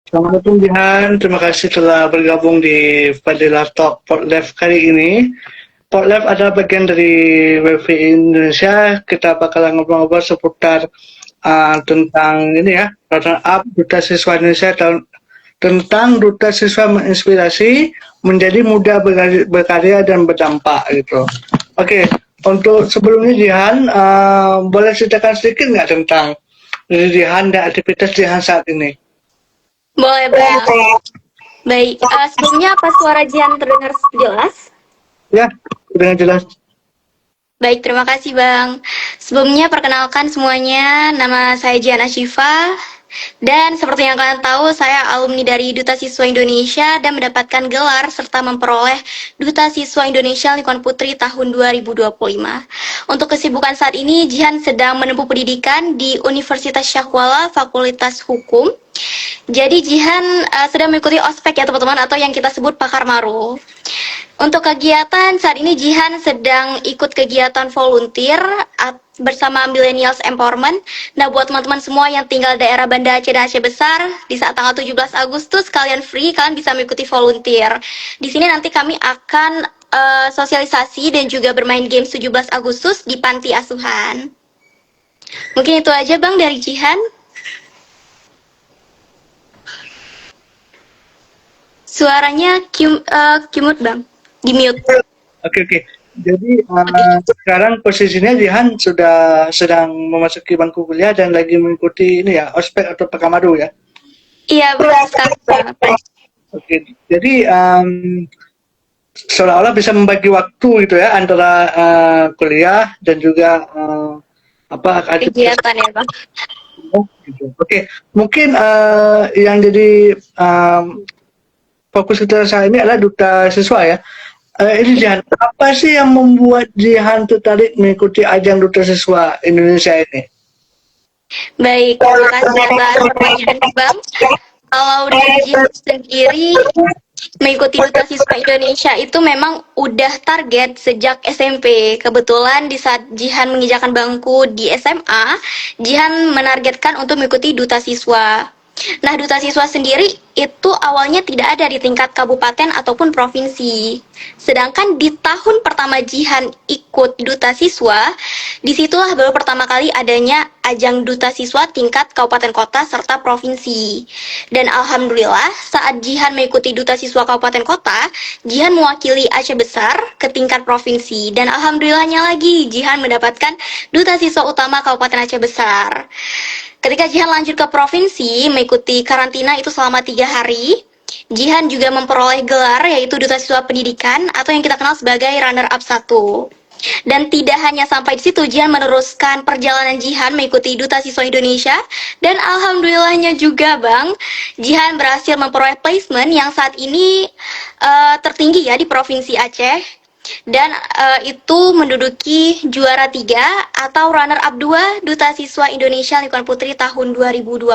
Assalamualaikum Jihan, terima kasih telah bergabung di Fadilah Talk Podlab kali ini. Podlab adalah bagian dari WFI Indonesia. Kita bakal ngobrol-ngobrol seputar tentang ini ya, runner up Duta Siswa Indonesia tentang Duta Siswa menginspirasi menjadi muda berkarya dan berdampak gitu. Oke, untuk sebelumnya Jihan, boleh ceritakan sedikit nggak tentang diri Jihan dan aktivitas Jihan saat ini? Boleh, Bang. Baik, sebelumnya apa suara Jihan terdengar jelas? Ya, dengan jelas. Baik, terima kasih, Bang. Sebelumnya perkenalkan semuanya, nama saya Jihan Ashifa. Dan seperti yang kalian tahu, saya alumni dari Duta Siswa Indonesia dan mendapatkan gelar serta memperoleh Duta Siswa Indonesia Lingkungan Putri tahun 2025. Untuk kesibukan saat ini, Jihan sedang menempuh pendidikan di Universitas Syahkuala, Fakultas Hukum. Jadi Jihan sedang mengikuti ospek ya teman-teman, atau yang kita sebut Pakar Maru. Untuk kegiatan saat ini Jihan sedang ikut kegiatan volunteer bersama Millennials Empowerment. Nah, buat teman-teman semua yang tinggal daerah Banda Aceh dan Aceh Besar, di saat tanggal 17 Agustus kalian free, kalian bisa mengikuti volunteer. Di sini nanti kami akan sosialisasi dan juga bermain game 17 Agustus di panti asuhan. Mungkin itu aja Bang dari Jihan. Suaranya kimut Bang, di mute. Oke. Jadi sekarang posisinya Jihan sudah sedang memasuki bangku kuliah dan lagi mengikuti ini ya, ospek atau Pekamadu ya. Iya, benar sekali. Oke. Jadi seolah-olah bisa membagi waktu gitu ya antara kuliah dan juga kegiatan ya Bang. Gitu. Oke, mungkin yang jadi fokus kita saat ini adalah Duta Siswa ya. Ini Jihan, apa sih yang membuat Jihan tertarik mengikuti ajang Duta Siswa Indonesia ini? Baik, terima kasih atas pertanyaan Bang. Kalau dari Jihan sendiri mengikuti Duta Siswa Indonesia itu memang udah target sejak SMP. Kebetulan di saat Jihan menginjakan bangku di SMA, Jihan menargetkan untuk mengikuti Duta Siswa. Nah, Duta Siswa sendiri itu awalnya tidak ada di tingkat kabupaten ataupun provinsi. Sedangkan di tahun pertama Jihan ikut Duta Siswa, disitulah baru pertama kali adanya ajang Duta Siswa tingkat kabupaten kota serta provinsi. Dan alhamdulillah saat Jihan mengikuti Duta Siswa kabupaten kota, Jihan mewakili Aceh Besar ke tingkat provinsi. Dan alhamdulillahnya lagi Jihan mendapatkan Duta Siswa utama Kabupaten Aceh Besar. Ketika Jihan lanjut ke provinsi, mengikuti karantina itu selama 3 hari, Jihan juga memperoleh gelar yaitu Duta Siswa Pendidikan atau yang kita kenal sebagai Runner Up 1. Dan tidak hanya sampai di situ, Jihan meneruskan perjalanan Jihan mengikuti Duta Siswa Indonesia dan alhamdulillahnya juga Bang, Jihan berhasil memperoleh placement yang saat ini tertinggi ya di Provinsi Aceh. Dan itu menduduki juara 3 atau runner up 2 Duta Siswa Indonesia Lingkungan Putri tahun 2025.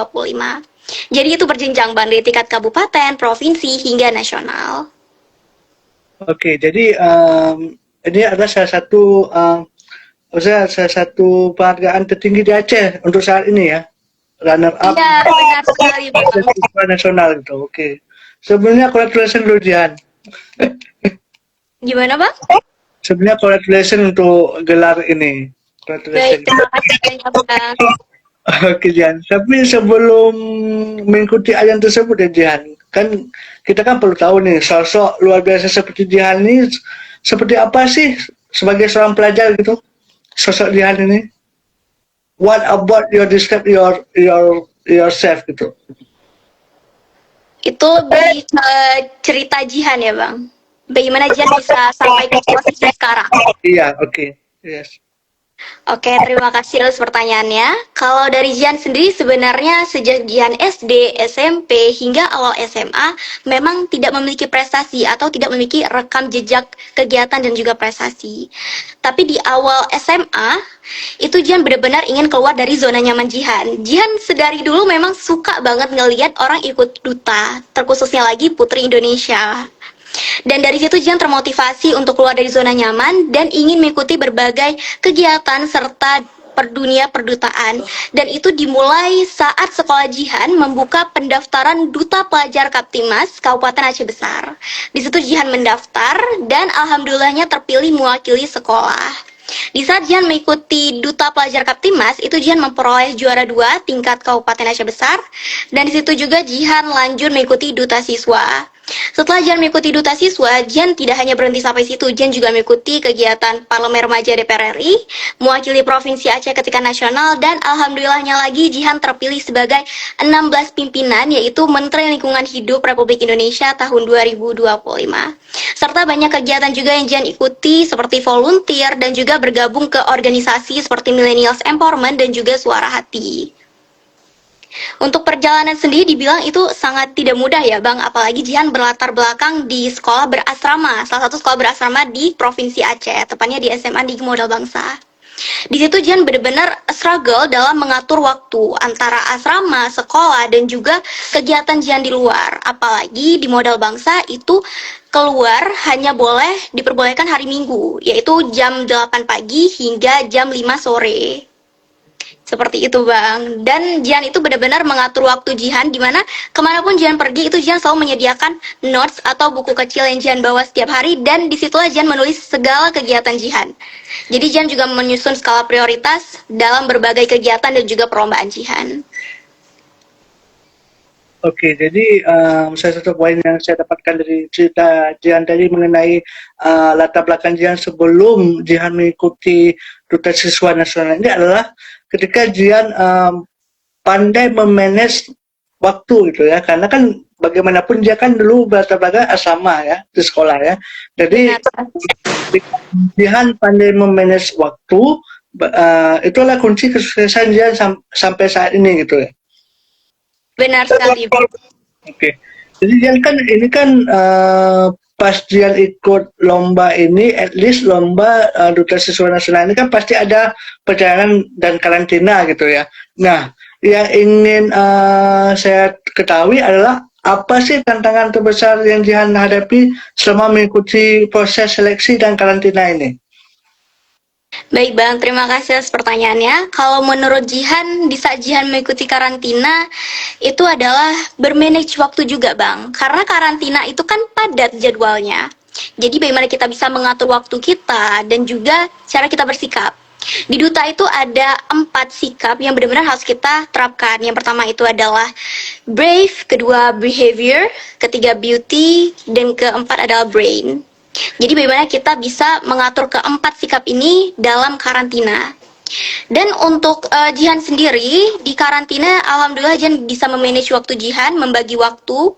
Jadi itu berjenjang Bang dari tingkat kabupaten, provinsi hingga nasional. Oke, jadi ini adalah salah satu penghargaan tertinggi di Aceh untuk saat ini ya, runner up. Iya, benar sekali Bang. Nasional gitu. Oke. Sebelumnya congratulations dulu Jihan. Gimana Bang? Sebenarnya congratulations untuk gelar ini. Baik, terima kasih banyak Bang. Oke Jihan, tapi sebelum mengikuti ajang tersebut ya Jihan, kan kita kan perlu tahu nih sosok luar biasa seperti Jihan ini seperti apa sih sebagai seorang pelajar gitu, sosok Jihan ini. What about your describe yourself gitu? Itu lebih cerita Jihan ya Bang. Bagaimana Jihan bisa sampai ke posisi sekarang? Iya, oke. Yes. Oke, terima kasih atas pertanyaannya. Kalau dari Jihan sendiri sebenarnya sejak Jihan SD, SMP, hingga awal SMA memang tidak memiliki prestasi atau tidak memiliki rekam jejak kegiatan dan juga prestasi. Tapi di awal SMA, itu Jihan benar-benar ingin keluar dari zona nyaman Jihan. Jihan sedari dulu memang suka banget ngelihat orang ikut duta, terkhususnya lagi Putri Indonesia. Dan dari situ Jihan termotivasi untuk keluar dari zona nyaman dan ingin mengikuti berbagai kegiatan serta dunia perdutaan, dan itu dimulai saat sekolah Jihan membuka pendaftaran Duta Pelajar Kaptimas Kabupaten Aceh Besar. Di situ Jihan mendaftar dan alhamdulillahnya terpilih mewakili sekolah. Di saat Jihan mengikuti Duta Pelajar Kaptimas, itu Jihan memperoleh juara 2 tingkat Kabupaten Aceh Besar, dan di situ juga Jihan lanjut mengikuti Duta Siswa. Setelah Jihan mengikuti Duta Siswa, Jihan tidak hanya berhenti sampai situ, Jihan juga mengikuti kegiatan Parlemen Remaja DPR RI, mewakili Provinsi Aceh ketika nasional, dan alhamdulillahnya lagi Jihan terpilih sebagai 16 pimpinan, yaitu Menteri Lingkungan Hidup Republik Indonesia tahun 2025. Serta banyak kegiatan juga yang Jihan ikuti seperti volunteer dan juga bergabung ke organisasi seperti Millennials Empowerment dan juga Suara Hati. Untuk perjalanan sendiri dibilang itu sangat tidak mudah ya Bang, apalagi Jihan berlatar belakang di sekolah berasrama, salah satu sekolah berasrama di Provinsi Aceh, tepatnya di SMA Tinggi Modal Bangsa. Di situ Jihan benar-benar struggle dalam mengatur waktu antara asrama, sekolah, dan juga kegiatan Jihan di luar. Apalagi di Modal Bangsa itu keluar hanya boleh diperbolehkan hari Minggu, yaitu jam 8 pagi hingga jam 5 sore. Seperti itu Bang. Dan Jihan itu benar-benar mengatur waktu Jihan, dimana kemanapun Jihan pergi itu Jihan selalu menyediakan notes atau buku kecil yang Jihan bawa setiap hari, dan disitulah Jihan menulis segala kegiatan Jihan. Jadi Jihan juga menyusun skala prioritas dalam berbagai kegiatan dan juga perlombaan Jihan. Oke, jadi salah satu poin yang saya dapatkan dari cerita Jihan tadi mengenai latar belakang Jihan sebelum Jihan mengikuti Duta Siswa Nasional ini adalah ketika Jihan pandai memanage waktu gitu ya, karena kan bagaimanapun dia kan dulu berlatar belakang asrama ya di sekolah ya, jadi Jihan pandai memanage waktu, itulah kunci kesuksesan Jihan sampai saat ini gitu ya. Benar sekali. Oke, jadi Jihan kan ini kan pas Jihan ikut lomba ini, at least lomba Duta Siswa Nasional ini kan pasti ada perjalanan dan karantina gitu ya. Nah, yang ingin saya ketahui adalah apa sih tantangan terbesar yang Jihan hadapi selama mengikuti proses seleksi dan karantina ini? Baik Bang, terima kasih atas pertanyaannya. Kalau menurut Jihan, di saat Jihan mengikuti karantina, itu adalah bermanage waktu juga Bang. Karena karantina itu kan padat jadwalnya. Jadi bagaimana kita bisa mengatur waktu kita dan juga cara kita bersikap. Di Duta itu ada 4 sikap yang benar-benar harus kita terapkan. Yang pertama itu adalah brave, kedua behavior, ketiga beauty, dan keempat adalah brain. Jadi bagaimana kita bisa mengatur keempat sikap ini dalam karantina. Dan untuk Jihan sendiri di karantina, alhamdulillah Jihan bisa memanage waktu Jihan, membagi waktu,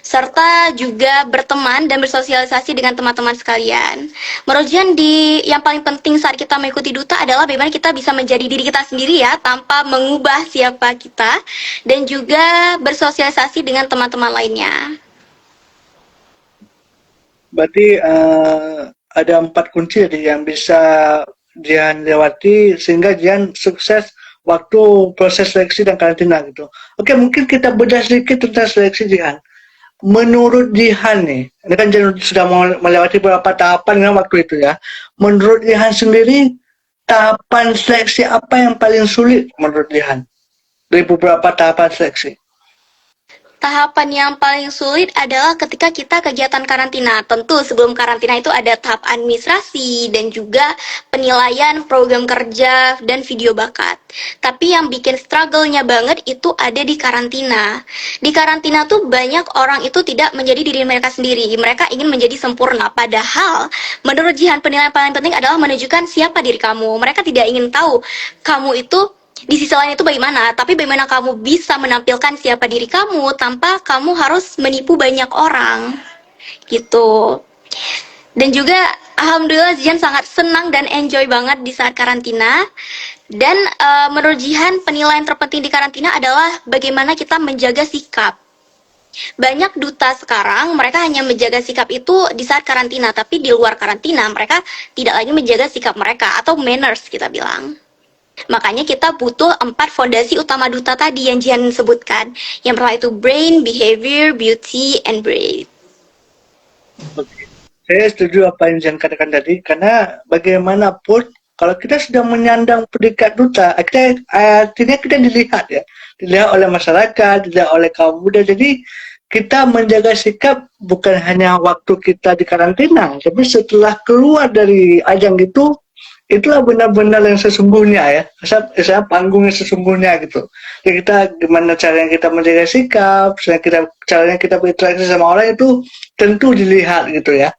serta juga berteman dan bersosialisasi dengan teman-teman sekalian. Menurut Jihan, yang paling penting saat kita mengikuti Duta adalah bagaimana kita bisa menjadi diri kita sendiri ya, tanpa mengubah siapa kita, dan juga bersosialisasi dengan teman-teman lainnya. Berarti ada 4 kunci yang bisa Jihan lewati sehingga Jihan sukses waktu proses seleksi dan karantina gitu. Oke, mungkin kita bedah sedikit tentang seleksi Jihan. Menurut Jihan nih, ini kan Jihan sudah melewati beberapa tahapan kan waktu itu ya. Menurut Jihan sendiri, tahapan seleksi apa yang paling sulit menurut Jihan dari beberapa tahapan seleksi? Tahapan yang paling sulit adalah ketika kita kegiatan karantina. Tentu sebelum karantina itu ada tahap administrasi dan juga penilaian program kerja dan video bakat. Tapi yang bikin struggle-nya banget itu ada di karantina. Di karantina tuh banyak orang itu tidak menjadi diri mereka sendiri. Mereka ingin menjadi sempurna. Padahal menurut Jihan penilaian paling penting adalah menunjukkan siapa diri kamu. Mereka tidak ingin tahu kamu itu di sisi lain itu bagaimana, tapi bagaimana kamu bisa menampilkan siapa diri kamu tanpa kamu harus menipu banyak orang, gitu. Dan juga alhamdulillah Jihan sangat senang dan enjoy banget di saat karantina. Dan menurut Jihan penilaian terpenting di karantina adalah bagaimana kita menjaga sikap. Banyak duta sekarang mereka hanya menjaga sikap itu di saat karantina, tapi di luar karantina mereka tidak lagi menjaga sikap mereka atau manners kita bilang. Makanya kita butuh 4 fondasi utama duta tadi yang Jihan sebutkan. Yang pertama itu brain, behavior, beauty, and brave. Oke. Saya setuju apa yang Jihan katakan tadi, karena bagaimanapun Kalau kita sudah menyandang predikat duta, artinya kita dilihat ya, dilihat oleh masyarakat, dilihat oleh kaum muda. Jadi kita menjaga sikap bukan hanya waktu kita di karantina, tapi setelah keluar dari ajang itu, itulah benar-benar yang sesungguhnya ya. Saya panggung yang sesungguhnya gitu. Jadi kita gimana caranya kita menjaga sikap, caranya kita berinteraksi sama orang itu tentu dilihat gitu ya.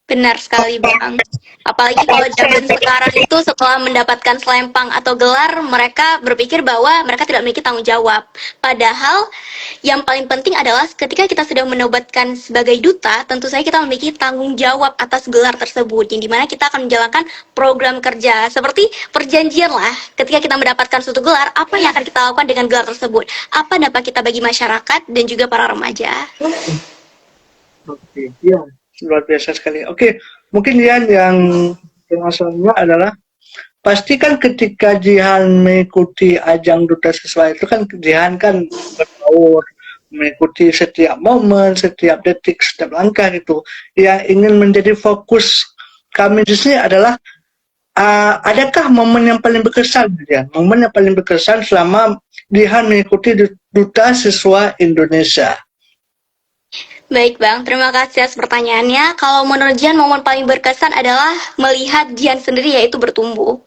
Benar sekali, Bang. Apalagi kalau zaman sekarang itu setelah mendapatkan selempang atau gelar, mereka berpikir bahwa mereka tidak memiliki tanggung jawab. Padahal yang paling penting adalah ketika kita sudah menobatkan sebagai duta, tentu saja kita memiliki tanggung jawab atas gelar tersebut, yang dimana kita akan menjalankan program kerja. Seperti perjanjian lah, ketika kita mendapatkan suatu gelar, apa yang akan kita lakukan dengan gelar tersebut? Apa dampak kita bagi masyarakat dan juga para remaja? Oke, iya. Luar biasa sekali. Oke, mungkin Jihan yang masalahnya adalah pastikan ketika Jihan mengikuti ajang duta siswa itu kan Jihan kan berbaur, mengikuti setiap momen, setiap detik, setiap langkah itu. Yang ingin menjadi fokus kami di sini adalah adakah momen yang paling berkesan, Jihan? Momen yang paling berkesan selama Jihan mengikuti duta siswa Indonesia. Baik Bang, terima kasih atas pertanyaannya. Kalau menurut Jihan, momen paling berkesan adalah melihat Jihan sendiri yaitu bertumbuh.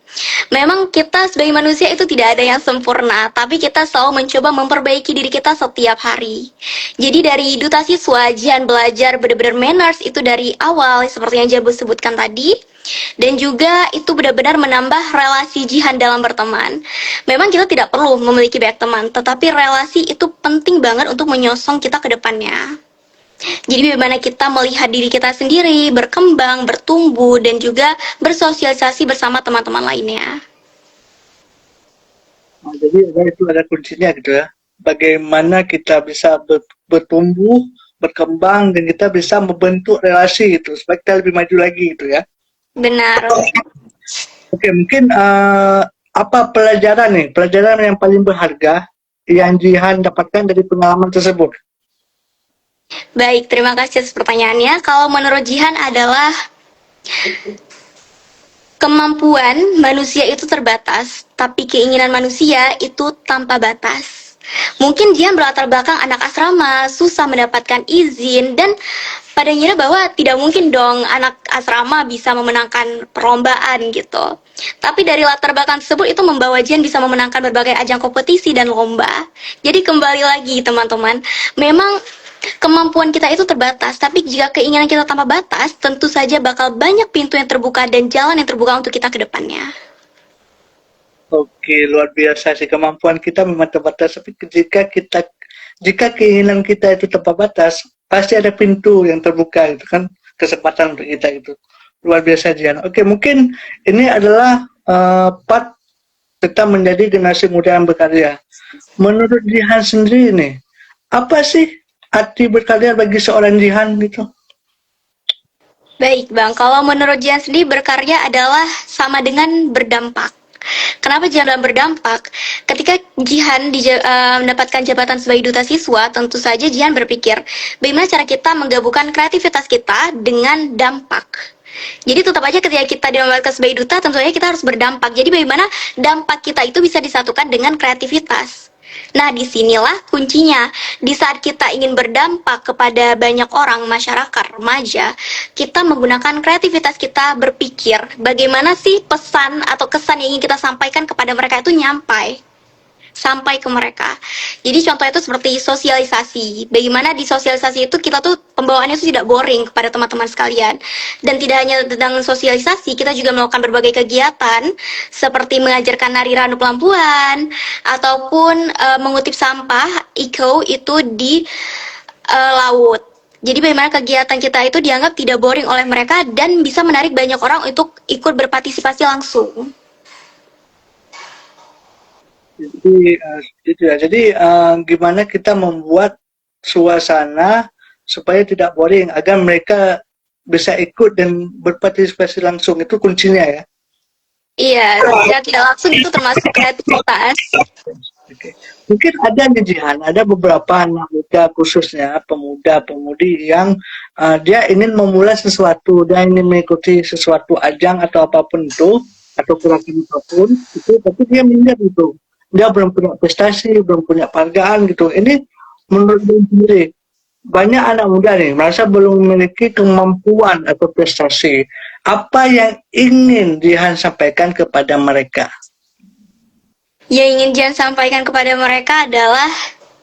Memang kita sebagai manusia itu tidak ada yang sempurna, tapi kita selalu mencoba memperbaiki diri kita setiap hari. Jadi dari duta siswa, Jihan belajar benar-benar manners itu dari awal, seperti yang Jabu sebutkan tadi. Dan juga itu benar-benar menambah relasi Jihan dalam berteman. Memang kita tidak perlu memiliki banyak teman, tetapi relasi itu penting banget untuk menyosong kita ke depannya. Jadi bagaimana kita melihat diri kita sendiri, berkembang, bertumbuh, dan juga bersosialisasi bersama teman-teman lainnya. Jadi itu ada kuncinya gitu ya. Bagaimana kita bisa bertumbuh, berkembang, dan kita bisa membentuk relasi itu supaya kita lebih maju lagi gitu ya. Benar. Oke, mungkin apa pelajaran yang paling berharga yang Jihan dapatkan dari pengalaman tersebut? Baik, terima kasih atas pertanyaannya. Kalau menurut Jihan adalah kemampuan manusia itu terbatas, tapi keinginan manusia itu tanpa batas. Mungkin Jihan berlatar belakang anak asrama, susah mendapatkan izin, dan pada ngira bahwa tidak mungkin dong anak asrama bisa memenangkan perlombaan gitu. Tapi dari latar belakang tersebut itu membawa Jihan bisa memenangkan berbagai ajang kompetisi dan lomba. Jadi kembali lagi teman-teman, memang kemampuan kita itu terbatas, tapi jika keinginan kita tanpa batas, tentu saja bakal banyak pintu yang terbuka dan jalan yang terbuka untuk kita ke depannya. Oke, luar biasa sih, kemampuan kita memang terbatas, tapi jika keinginan kita itu tanpa batas, pasti ada pintu yang terbuka itu kan, kesempatan untuk kita itu. Luar biasa Jihan. Oke, mungkin ini adalah part kita menjadi generasi muda yang berkarya. Menurut Jihan sendiri nih, apa sih arti berkarya bagi seorang Jihan gitu? Baik Bang, kalau menurut Jihan sendiri berkarya adalah sama dengan berdampak. Kenapa Jihan bilang berdampak? Ketika Jihan mendapatkan jabatan sebagai duta siswa, tentu saja Jihan berpikir bagaimana cara kita menggabungkan kreativitas kita dengan dampak. Jadi tetap aja ketika kita dinobatkan sebagai duta, tentu saja kita harus berdampak. Jadi bagaimana dampak kita itu bisa disatukan dengan kreativitas. Nah, disinilah kuncinya. Di saat kita ingin berdampak kepada banyak orang, masyarakat, remaja, kita menggunakan kreativitas kita berpikir bagaimana sih pesan atau kesan yang ingin kita sampaikan kepada mereka itu sampai ke mereka. Jadi contohnya itu seperti sosialisasi. Bagaimana di sosialisasi itu kita tuh pembawaannya itu tidak boring kepada teman-teman sekalian. Dan tidak hanya tentang sosialisasi, kita juga melakukan berbagai kegiatan seperti mengajarkan nari ranu pelampuan ataupun mengutip sampah eco itu di laut. Jadi bagaimana kegiatan kita itu dianggap tidak boring oleh mereka dan bisa menarik banyak orang untuk ikut berpartisipasi langsung. Jadi gimana kita membuat suasana supaya tidak boring agar mereka bisa ikut dan berpartisipasi langsung, itu kuncinya ya. Iya, tidak langsung itu termasuk kreativitas. Oke. Mungkin ada nih Jihan, ada beberapa anak muda khususnya pemuda-pemudi yang dia ingin memulai sesuatu, dia ingin mengikuti sesuatu ajang atau apapun itu, atau gerakan apapun itu, tapi dia minder gitu. Dia belum punya prestasi, belum punya penghargaan gitu. Ini menurut dia sendiri, banyak anak muda nih merasa belum memiliki kemampuan atau prestasi. Apa yang ingin Jihan sampaikan kepada mereka? Yang ingin Jihan sampaikan kepada mereka adalah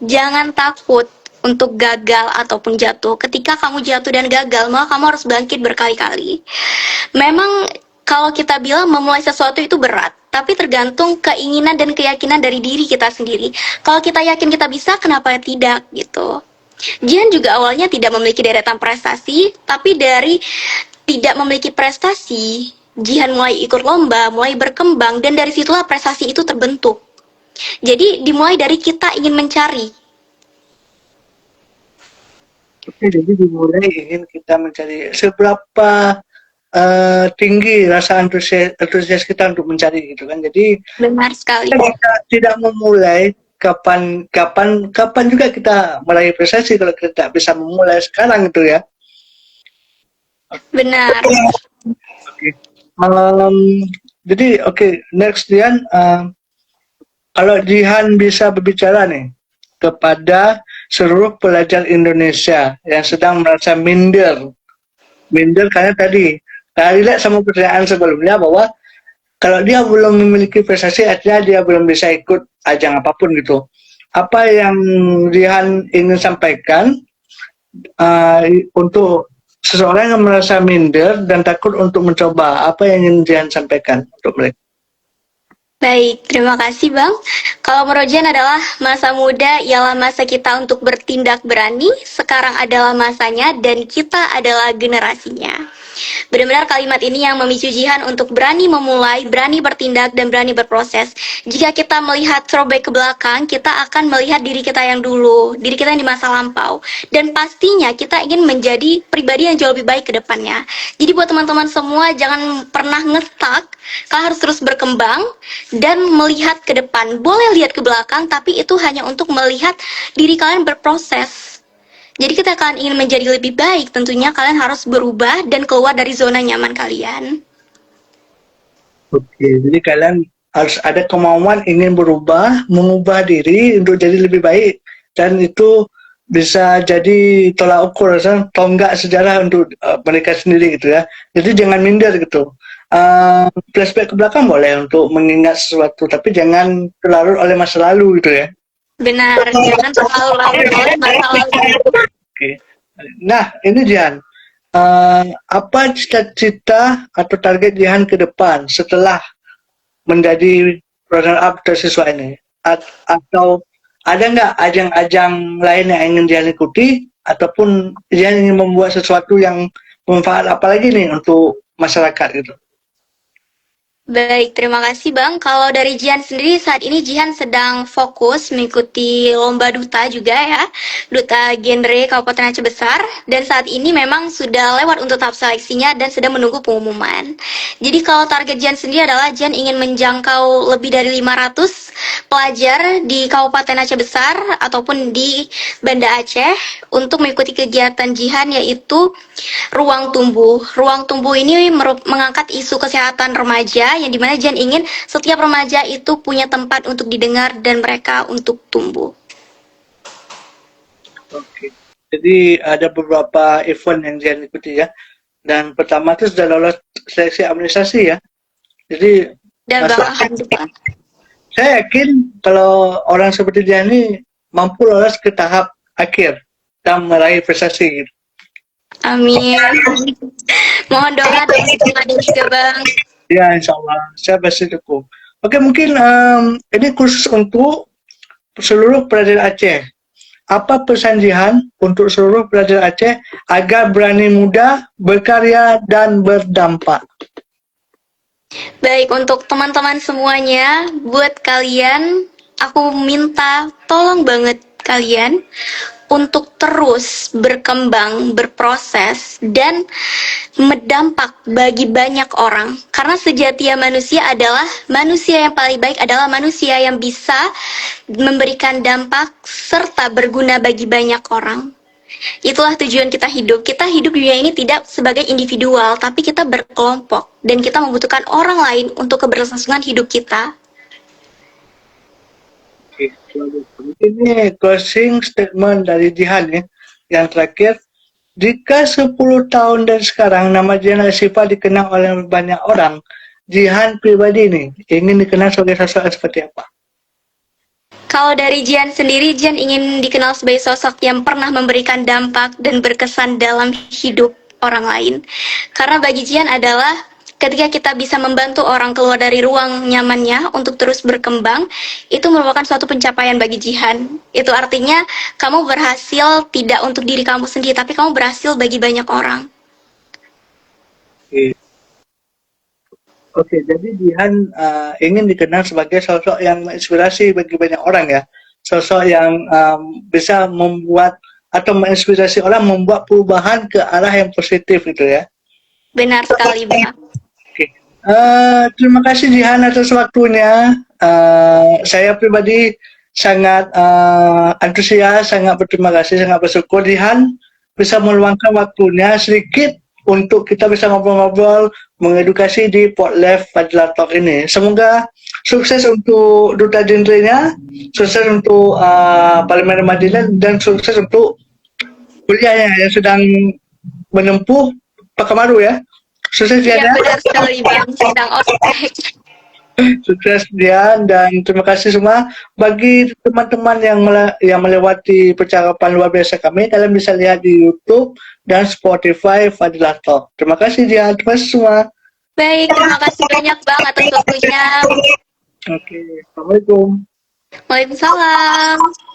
jangan takut untuk gagal ataupun jatuh. Ketika kamu jatuh dan gagal, maka kamu harus bangkit berkali-kali. Memang kalau kita bilang memulai sesuatu itu berat, tapi tergantung keinginan dan keyakinan dari diri kita sendiri. Kalau kita yakin kita bisa, kenapa tidak gitu. Jihan juga awalnya tidak memiliki deretan prestasi, tapi dari tidak memiliki prestasi, Jihan mulai ikut lomba, mulai berkembang, dan dari situlah prestasi itu terbentuk. Jadi dimulai dari kita ingin mencari. Oke, jadi dimulai ingin kita mencari seberapa tinggi rasa antusias kita untuk mencari gitu kan. Jadi Benar sekali. kita tidak memulai kapan juga kita meraih prestasi kalau kita tidak bisa memulai sekarang gitu ya. Benar. Oke. Jadi next Dian, kalau Jihan bisa berbicara nih kepada seluruh pelajar Indonesia yang sedang merasa minder karena tadi relate sama pertanyaan sebelumnya bahwa kalau dia belum memiliki prestasi artinya dia belum bisa ikut ajang apapun gitu. Apa yang Jihan ingin sampaikan untuk seseorang yang merasa minder dan takut untuk mencoba? Apa yang ingin Jihan sampaikan untuk mereka? Baik, terima kasih Bang. Kalau menurut Jihan adalah masa muda ialah masa kita untuk bertindak berani, sekarang adalah masanya dan kita adalah generasinya. Benar-benar kalimat ini yang memicu Jihan untuk berani memulai, berani bertindak, dan berani berproses. Jika kita melihat throwback ke belakang, kita akan melihat diri kita yang dulu, diri kita yang di masa lampau. Dan pastinya kita ingin menjadi pribadi yang jauh lebih baik ke depannya. Jadi buat teman-teman semua, jangan pernah nge-stuck, kalian harus terus berkembang dan melihat ke depan. Boleh lihat ke belakang, tapi itu hanya untuk melihat diri kalian berproses. Jadi kita kalian ingin menjadi lebih baik, tentunya kalian harus berubah dan keluar dari zona nyaman kalian. Oke, jadi kalian harus ada kemauan ingin berubah, mengubah diri untuk jadi lebih baik. Dan itu bisa jadi tolak ukur, tonggak sejarah untuk mereka sendiri gitu ya. Jadi jangan minder gitu. Flashback ke belakang boleh untuk mengingat sesuatu, tapi jangan terlarut oleh masa lalu gitu ya. Benar, jangan terlalu larut oleh masa lalu. Oke. Nah, ini Jihan. Apa cita-cita atau target Jihan ke depan setelah menjadi runner up beasiswa ini? Atau ada nggak ajang-ajang lain yang ingin Jihan ikuti? Ataupun Jihan ingin membuat sesuatu yang bermanfaat apalagi nih untuk masyarakat gitu? Baik, terima kasih Bang. Kalau dari Jihan sendiri, saat ini Jihan sedang fokus mengikuti lomba duta juga ya. Duta genre Kabupaten Aceh Besar. Dan saat ini memang sudah lewat untuk tahap seleksinya dan sedang menunggu pengumuman. Jadi kalau target Jihan sendiri adalah Jihan ingin menjangkau lebih dari 500 pelajar di Kabupaten Aceh Besar ataupun di Banda Aceh untuk mengikuti kegiatan Jihan yaitu Ruang Tumbuh. Ruang Tumbuh ini mengangkat isu kesehatan remaja yang dimana Jihan ingin setiap remaja itu punya tempat untuk didengar dan mereka untuk tumbuh. Oke. Jadi ada beberapa event yang Jihan ikuti ya. Dan pertama itu sudah lolos seleksi administrasi ya. Jadi Dan alhamdulillah. Saya yakin kalau orang seperti dia ini mampu lolos ke tahap akhir dan meraih prestasi gitu. Amin. Mohon doa dari juga Bang. Ya, insya Allah. Saya pasti dukung. Oke, mungkin ini khusus untuk seluruh pelajar Aceh. Apa pesan Jihan untuk seluruh pelajar Aceh agar berani muda, berkarya, dan berdampak? Baik, untuk teman-teman semuanya, buat kalian, aku minta tolong banget kalian untuk terus berkembang, berproses, dan berdampak bagi banyak orang. Karena sejatinya manusia adalah manusia yang paling baik adalah manusia yang bisa memberikan dampak serta berguna bagi banyak orang. Itulah tujuan kita hidup. Kita hidup di dunia ini tidak sebagai individual, tapi kita berkelompok dan kita membutuhkan orang lain untuk keberlangsungan hidup kita. Ini closing statement dari Jihan ya. Yang terakhir, jika 10 tahun dari sekarang nama Jihan Asifa dikenal oleh banyak orang, Jihan pribadi ini ingin dikenal sebagai sosok yang seperti apa? Kalau dari Jihan sendiri, Jihan ingin dikenal sebagai sosok yang pernah memberikan dampak dan berkesan dalam hidup orang lain. Karena bagi Jihan adalah ketika kita bisa membantu orang keluar dari ruang nyamannya untuk terus berkembang, itu merupakan suatu pencapaian bagi Jihan. Itu artinya kamu berhasil tidak untuk diri kamu sendiri, tapi kamu berhasil bagi banyak orang. Oke, jadi Jihan ingin dikenal sebagai sosok yang menginspirasi bagi banyak orang ya. Sosok yang bisa membuat atau menginspirasi orang membuat perubahan ke arah yang positif gitu ya. Benar sekali, Bang. Oke. Terima kasih Jihan atas waktunya. Saya pribadi sangat antusias, sangat berterima kasih, sangat bersyukur Jihan bisa meluangkan waktunya sedikit untuk kita bisa ngobrol-ngobrol mengedukasi di Portlev Fadilah Talk ini. Semoga sukses untuk Duta Genrenya, sukses untuk Parlimen Madinah, dan sukses untuk kuliahnya yang sedang menempuh Pekanbaru ya. Sukses Ya, ya. benar sekali, Bang. Sedang ospek. Sukses dia, dan terima kasih semua. Bagi teman-teman yang melewati percakapan luar biasa kami, kalian bisa lihat di YouTube dan Spotify Fadilah Talk. Terima kasih dia, terima kasih semua. Baik, terima kasih banyak, Bang, atas waktunya. Oke, Assalamualaikum. Waalaikumsalam.